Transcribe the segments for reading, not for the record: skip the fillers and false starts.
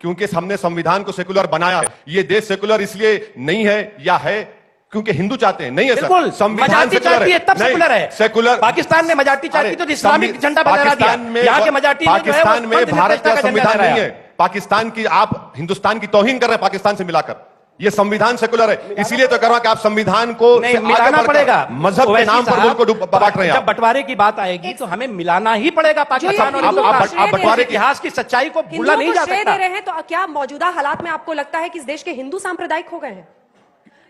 क्योंकि हमने संविधान को सेकुलर बनाया है। ये देश सेकुलर इसलिए नहीं है या है क्योंकि हिंदू चाहते हैं, नहीं है बिल्कुल, सर। संविधान सेकुलर है, तब सेकुलर है। सेकुलर पाकिस्तान में मजाटी चाहती तो इस्लामिक झंडा बना दिया। यहाँ के मजाटी पाकिस्तान में भारत का संविधान नहीं है। पाकिस्तान की आप हिंदुस्तान की तौहीन कर रहे हैं पाकिस्तान से मिलाकर। ये संविधान सेकुलर है, इसीलिए तो कर रहा कि आप संविधान को मिलाना पड़ेगा। मजहब के नाम पर मुल्क को बांट रहे हैं। जब बंटवारे की बात आएगी तो हमें मिलाना ही पड़ेगा पाकिस्तान और बंटवारे के इतिहास की सच्चाई को भूला नहीं जा सकता। दे रहे हैं तो क्या मौजूदा हालात में आपको लगता है कि इस देश के हिंदू सांप्रदायिक हो गए हैं?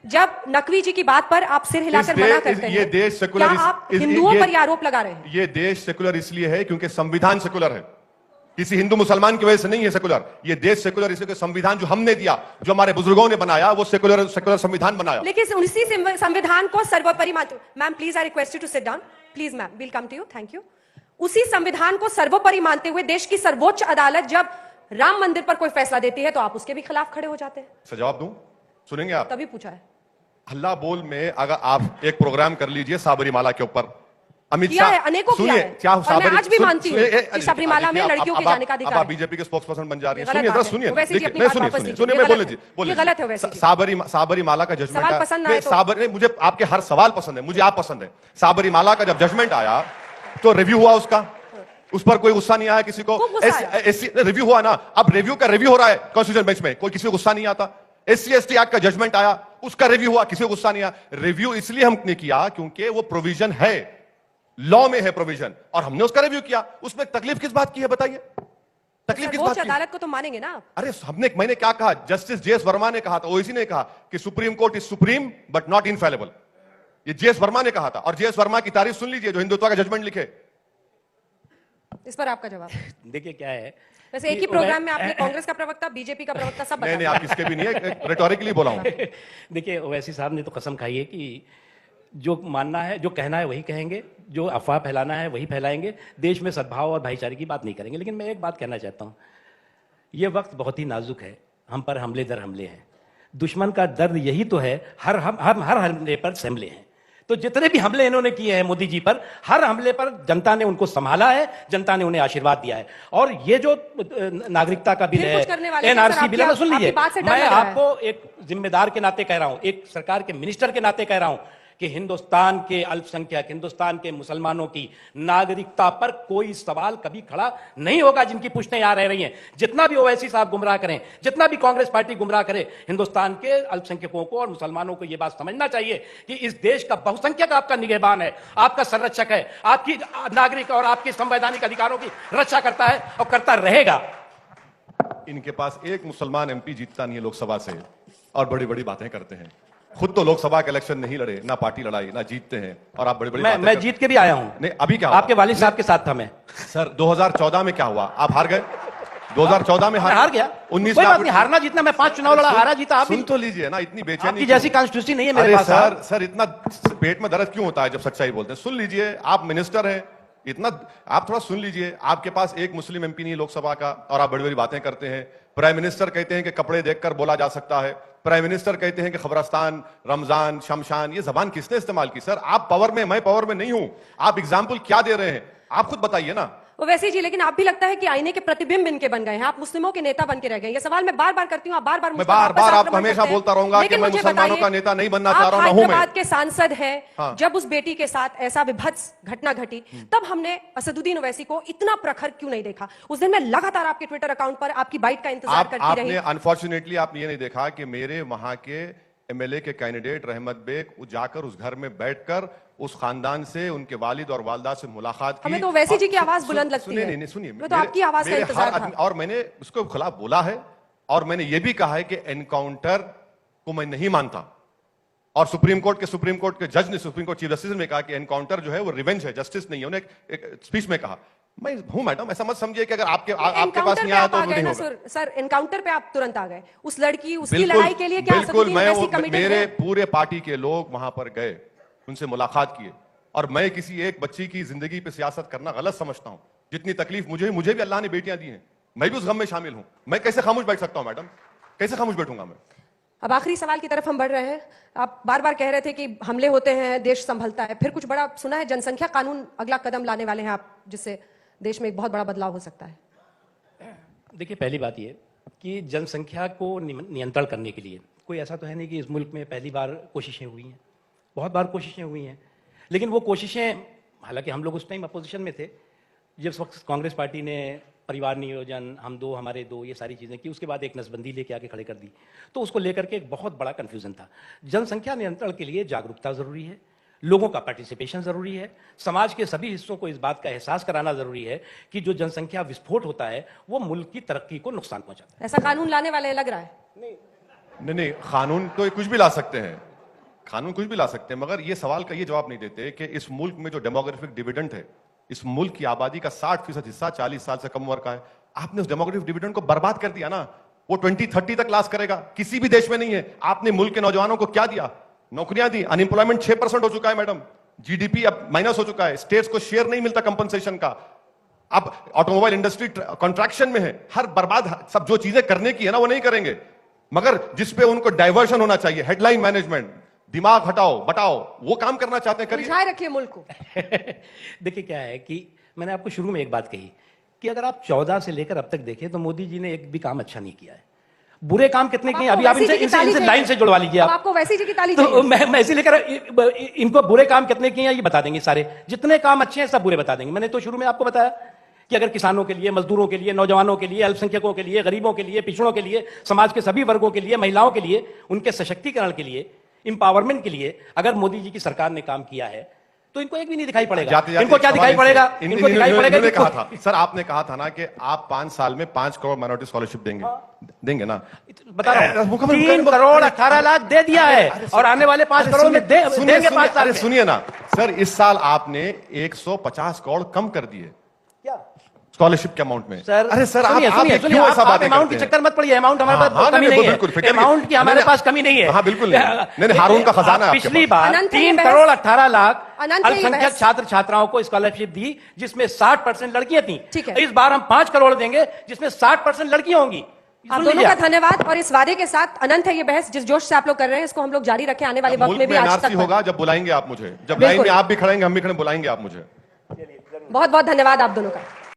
जब नकवी जी की बात पर आप सिर हिलाकर मना करते हैं, ये देश सेकुलर, क्या आप हिंदुओं पर यह आरोप लगा रहे हैं? ये देश सेकुलर इसलिए है क्योंकि संविधान सेकुलर है, किसी हिंदू मुसलमान की वजह से नहीं है सेकुलर। ये देश सेकुलर इसलिए संविधान जो हमने दिया, जो हमारे बुजुर्गों ने बनाया, वो सेकुलर संविधान बनाया। लेकिन उसी संविधान को सर्वोपरि मानते, ma'am please I request you to sit down, please ma'am, will come to you, thank you. उसी संविधान को सर्वोपरि मानते हुए देश की सर्वोच्च अदालत जब राम मंदिर पर कोई फैसला देती है तो आप उसके भी खिलाफ खड़े हो जाते हैं। सर जवाब दूं, सुनेंगे आप? तभी पूछा है। हल्ला बोल में अगर आप एक प्रोग्राम कर लीजिए साबरीमाला के ऊपर, अमित किया शाह, है, अनेकों किया है, क्या और मैं आज भी मानती हूं कि सबरीमाला में लड़कियों के जाने का अधिकार है। आप बीजेपी के स्पोक्स पर्सन बन जा रही है। गलत सुनिए बात है। सुनिए वैसे जी अपनी मैं बात वापस लीजिए। सुनिए, मैं बोलने दीजिए। ये गलत है वैसे जी। साबरीमाला का जजमेंट सवाल पसंद ना आए तो- मुझे आपके हर सवाल पसंद है, मुझे आप पसंद है। साबरीमाला का जब जजमेंट आया तो रिव्यू हुआ उसका, उस पर कोई गुस्सा नहीं आया किसी को। रिव्यू हुआ ना, अब रिव्यू का रिव्यू हो रहा है कॉन्स्टिट्यूशन बेंच में, कोई किसी को गुस्सा नहीं आता। SC/ST एक्ट का जजमेंट आया, उसका रिव्यू हुआ, किसी को गुस्सा नहीं आया। रिव्यू इसलिए हमने किया क्योंकि वो प्रोविजन है, लॉ में है प्रोविजन, और हमने उसका रिव्यू किया। उसमें तकलीफ किस बात की है बताइए? तकलीफ किस बात की? अदालत को तो मानेंगे ना? अरे मैंने क्या कहा? जस्टिस JS वर्मा ने कहा था, ओवैसी ने कहा कि supreme court is supreme but not infallible. ये JS वर्मा ने कहा था, और JS वर्मा की तारीफ सुन लीजिए जो हिंदुत्व का जजमेंट लिखे। इस पर आपका जवाब? देखिए क्या है, वैसे एक ही प्रोग्राम में आपने कांग्रेस का प्रवक्ता, बीजेपी का प्रवक्ता सब बता नहीं, आप किसके भी नहीं है, रेटोरिकली बोला हूं। देखिए ओवैसी साहब ने तो कसम खाई है कि जो मानना है, जो कहना है वही कहेंगे, जो अफवाह फैलाना है वही फैलाएंगे, देश में सद्भाव और भाईचारे की बात नहीं करेंगे। लेकिन मैं एक बात कहना चाहता हूं, यह वक्त बहुत ही नाजुक है, हम पर हमले दर हमले हैं। दुश्मन का दर्द यही तो है, हर हमले पर सहमले हैं। तो जितने भी हमले इन्होंने किए हैं मोदी जी पर, हर हमले पर जनता ने उनको संभाला है, जनता ने उन्हें आशीर्वाद दिया है। और ये जो नागरिकता का बिल है, NRC बिल है, सुन लीजिए, मैं आपको एक जिम्मेदार के नाते कह रहा हूं, एक सरकार के मिनिस्टर के नाते कह रहा हूं कि हिंदुस्तान के अल्पसंख्यक, हिंदुस्तान के मुसलमानों की नागरिकता पर कोई सवाल कभी खड़ा नहीं होगा जिनकी पुश्तें यहां रह रही हैं। जितना भी ओवैसी साहब गुमराह करें, जितना भी कांग्रेस पार्टी गुमराह करे, हिंदुस्तान के अल्पसंख्यकों को और मुसलमानों को यह बात समझना चाहिए कि इस देश का बहुसंख्यक आपका निगहबान है, आपका संरक्षक है, आपकी नागरिक और आपके संवैधानिक अधिकारों की रक्षा करता है और करता रहेगा। इनके पास एक मुसलमान MP जीतता नहीं है लोकसभा से, और बड़ी बड़ी बातें करते हैं। खुद तो लोकसभा के इलेक्शन नहीं लड़े, ना पार्टी लड़ाई, ना जीतते हैं, और आप बड़ी बड़ी मैं जीत के भी आया हूं। नहीं, अभी क्या आपके वालिद साहब के साथ था मैं। सर 2014 में क्या हुआ? आप हार गए 2014 में, हार गया। 19 कोई बात नहीं, हारना जीतना, मैं 5 चुनाव लड़ा, हारा जीता। आप सुन तो लीजिए ना, इतनी बेचैनी आपकी जैसी कॉन्स्टिट्यूशन नहीं है मेरे पास। सर इतना पेट में दर्द क्यों होता है जब सच्चाई बोलते हैं? सुन लीजिए, आप मिनिस्टर हैं, इतना आप थोड़ा सुन लीजिए। आपके पास एक मुस्लिम MP नहीं है लोकसभा का, और आप बड़ी बड़ी बातें करते हैं। प्राइम मिनिस्टर कहते हैं कि कपड़े देखकर बोला जा सकता है। प्राइम मिनिस्टर कहते हैं कि खबरस्तान, रमजान, शमशान, ये जबान किसने इस्तेमाल की? सर आप पावर में, मैं पावर में नहीं हूं। आप एग्जाम्पल क्या दे रहे हैं? आप खुद बताइए ना। वैसे जी, लेकिन आप भी लगता है कि आईने के प्रतिबिंब इनके बन गए हैं, आप मुस्लिमों के नेता बन के रह गए। ये सवाल मैं बार बार करती हूँ, आप बार बार आपको हमेशा बोलता रहूंगा कि मैं मुसलमानों का नेता नहीं बनना चाह रहा हूं। हैदराबाद के सांसद हैं। हाँ। जब उस बेटी के साथ ऐसा विभत्स घटना घटी, तब हमने असदुद्दीन ओवैसी को इतना प्रखर क्यों नहीं देखा? उस दिन मैं लगातार आपके ट्विटर अकाउंट पर आपकी बाइट का इंतजार करती रही। अनफॉर्चुनेटली आपने ये नहीं देखा कि मेरे वहां के MLA के कैंडिडेट रहमत बेग जाकर उस घर में बैठकर उस खानदान से, उनके वालिद और वालदा से मुलाकात की। हमें तो वैसी जी की आवाज बुलंद लगती है। नहीं सुनिए, तो आपकी आवाज का इंतजार था। और मैंने उसके खिलाफ बोला है, और मैंने ये भी कहा है कि एनकाउंटर को मैं नहीं मानता। और सुप्रीम कोर्ट के जज ने, सुप्रीम कोर्ट चीफ जस्टिस ने कहा कि एनकाउंटर जो है वो रिवेंज है, जस्टिस नहीं है। उन्होंने एक स्पीच में कहा। मैं हूं मैडम, ऐसा मत समझिए कि अगर आपके पास नहीं आया तो नहीं होगा। सर एनकाउंटर पे आप तुरंत आ गए। उस लड़की, उसकी लड़ाई के लिए क्या मेरे पूरे पार्टी के लोग वहां पर गए, उनसे मुलाकात किए, और मैं किसी एक बच्ची की जिंदगी पे सियासत करना गलत समझता हूं। जितनी तकलीफ मुझे भी अल्लाह ने बेटियां दी हैं, मैं भी उस गम में शामिल हूं। मैं कैसे खामोश बैठ सकता हूं मैडम? कैसे खामोश बैठूंगा मैं? अब आखिरी सवाल की तरफ हम बढ़ रहे हैं। आप बार बार कह रहे थे कि हमले होते हैं, देश संभलता है, फिर कुछ बड़ा सुना है, जनसंख्या कानून अगला कदम लाने वाले हैं आप, जिससे देश में एक बहुत बड़ा बदलाव हो सकता है। देखिए पहली बात यह कि जनसंख्या को नियंत्रण करने के लिए कोई ऐसा तो है नहीं कि इस मुल्क में पहली बार कोशिशें हुई हैं, बहुत बार कोशिशें हुई हैं, लेकिन वो कोशिशें, हालांकि हम लोग उस टाइम अपोजिशन में थे, जिस वक्त कांग्रेस पार्टी ने परिवार नियोजन, हम दो हमारे दो, ये सारी चीज़ें की, उसके बाद एक नसबंदी लेके आके खड़े कर दी, तो उसको लेकर के एक बहुत बड़ा कन्फ्यूजन था। जनसंख्या नियंत्रण के लिए जागरूकता ज़रूरी है, लोगों का पार्टिसिपेशन ज़रूरी है, समाज के सभी हिस्सों को इस बात का एहसास कराना ज़रूरी है कि जो जनसंख्या विस्फोट होता है वो मुल्क की तरक्की को नुकसान पहुंचाता है। ऐसा कानून लाने वाले लग रहा है। नहीं, कानून तो कुछ भी ला सकते हैं, कानून कुछ भी ला सकते हैं, मगर ये सवाल का ये जवाब नहीं देते कि इस मुल्क में जो डेमोग्राफिक डिविडेंड है, इस मुल्क की आबादी का 60% हिस्सा 40 साल से कम उम्र का है। आपने उस डेमोग्राफिक डिविडेंड को बर्बाद कर दिया ना। वो 2030 तक लास्ट करेगा, किसी भी देश में नहीं है। आपने मुल्क के नौजवानों को क्या दिया? नौकरियां दी। अनएम्प्लॉयमेंट 6% हो चुका है मैडम। जीडीपी अब माइनस हो चुका है। स्टेट्स को शेयर नहीं मिलता कंपनसेशन का। अब ऑटोमोबाइल इंडस्ट्री कॉन्ट्रैक्शन में है। हर बर्बाद, सब जो चीजें करने की है ना वो नहीं करेंगे, मगर जिसपे उनको डाइवर्शन होना चाहिए, हेडलाइन मैनेजमेंट, दिमाग हटाओ बटाओ, वो काम करना चाहते हैं, करिए। उलझाए रखिए मुल्क को। देखिए क्या है कि मैंने आपको शुरू में एक बात कही कि अगर आप 14 से लेकर अब तक देखें तो मोदी जी ने एक भी काम अच्छा नहीं किया है। बुरे काम कितने किए अभी आप इनसे लाइन से जुड़वा लीजिए। आपको वैसी जी की ताली तो मैं इसी लेकर इनको बुरे काम कितने किए हैं ये बता देंगे सारे। जितने काम अच्छे हैं सब बुरे बता देंगे। मैंने तो शुरू में आपको बताया कि अगर किसानों के लिए, मजदूरों के लिए, नौजवानों के लिए, अल्पसंख्यकों के लिए, गरीबों के लिए, पिछड़ों के लिए, समाज के सभी वर्गों के लिए, महिलाओं के लिए, उनके सशक्तिकरण के लिए, इंपावरमेंट के लिए अगर मोदी जी की सरकार ने काम किया है तो इनको एक भी नहीं दिखाई पड़ेगा। इनको क्या दिखाई पड़ेगा? इनको दिखाई पड़ेगा कि कहा था सर, आपने कहा था ना कि आप 5 साल में 5 करोड़ माइनॉरिटी स्कॉलरशिप देंगे। देंगे ना? बता रहा हूं 3 करोड़ 18 लाख दे दिया है और आने वाले 5 करोड़ में देंगे 5 साल। सुनिए ना सर, इस साल आपने 150 करोड़ कम कर दिए स्कॉलरशिप के अमाउंट में। सर अरे सर, आप क्यों ऐसा बात? अमाउंट की चक्कर मत पड़िए। अमाउंट हमारे पास कमी नहीं है। अमाउंट की हमारे पास कमी नहीं है। हाँ बिल्कुल नहीं। हारून का खजाना है। पिछली बार 3 करोड़ 18 लाख अल्पसंख्यक छात्र छात्राओं को स्कॉलरशिप दी जिसमें 60% लड़कियां थी। इस बार हम 5 करोड़ देंगे जिसमें 60% लड़कियां होंगी। आप दोनों का धन्यवाद। और इस वादे के साथ अनंत है ये बहस, जिस जोश से आप लोग कर रहे हैं इसको हम लोग जारी रखें आने वाले वक्त में भी। आज तक होगा जब बुलाएंगे आप मुझे, जब लाइन में आप भी खड़ेंगे, हम भी खड़े, बुलाएंगे आप मुझे। बहुत बहुत धन्यवाद आप दोनों का।